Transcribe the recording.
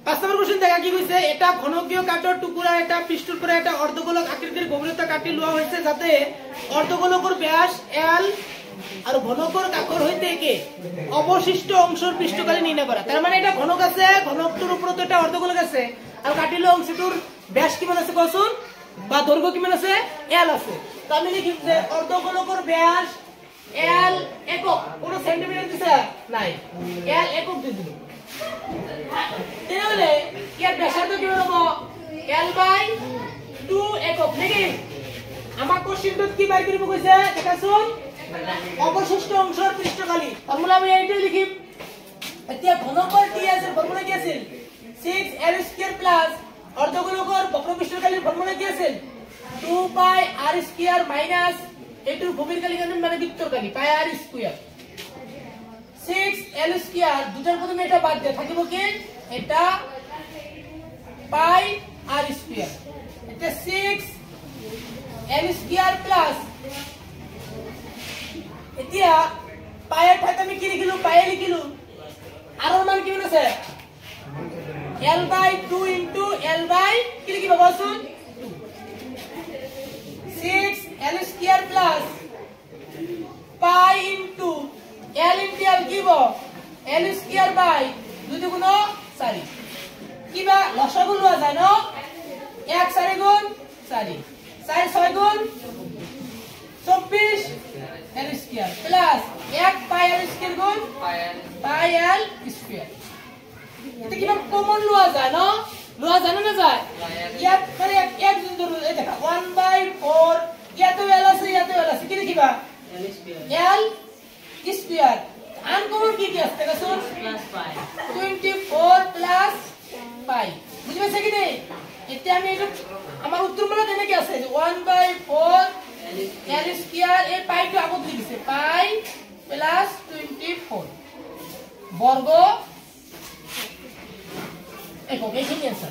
5 নম্বর question দেখা কি কইছে এটা ঘনকীয় কাঠের টুকরা এটা পৃষ্ঠের উপরে একটা অর্ধগোলক আকৃতির গভীরতা কাটি লওয়া হয়েছে যাতে অর্ধগোলকের ব্যাস l আর ঘনকের কাকর হইতে কে অবশিষ্ট অংশের পৃষ্ঠকালি নির্ণয় করা। তার মানে এটা ঘনক আছে, ঘনকটার উপরে তো এটা অর্ধগোলক আছে আর কাটিল অংশটার ব্যাস কি মান আছে কসুন বা দৈর্ঘ্য কি মান আছে l আছে। তো আমি লিখি যে অর্ধগোলকের ব্যাস l একক, কোন সেন্টিমিটার দিছে নাই, l একক দিয়ে দিল। তাহলে এর ব্যাসার্ধ কি হবে l/2 একক নাকি? আমার কোশ্চেনটা কি বাইর করিব কইছে দেখাছুন অবশিষ্ট অংশের পৃষ্ঠকালি। ফর্মুলা আমি এইটাই লিখি। এতিয়া ঘনকের ds এর ফর্মুলা কি আছে 6l² অর্ধগোলকের বক্রপৃষ্ঠকালির ফর্মুলা কি আছে 2πr² এটুর গভীরকালি মানে বৃত্তকালি πr²। 6l² দুটার প্রথমে এটা বাদ দিয়ে থাকিব কি এটা πr²। এটা 6l² প্লাস এতিয়া পায়ের ঠাতে আমি কি লিখিলু পায়ে লিখিলু আর ওর মান কি আছে l/2 ইনটু l কি লিখিব বলছুন 6l² প্লাস পাই ইনটু l ইনটু l কি হবো l² 2 গুণ 4 কিবা লসাগু লওয়া যায় না 1 4 গুণ 4 4 6 গুণ 24 l² প্লাস 1 পাই l² গুণ পাই l²। এটা কিবা কমন লওয়া যায় না না যায় ইয়াত মানে এক ধরু এই দেখা 1/4 ইয়াতে l আছে কি লিখিবা l² আনকমন কি আছে দেখা শুন প্লাস পাই 24 প্লাস পাই বুঝি পাইছে কি নেই? এতে আমি এটা আমার উত্তরমালা দেনে কি আছে 1/4 l² এর পাইটা আগত লিখছে পাই প্লাস 24 বর্গ একক। এই কি আছে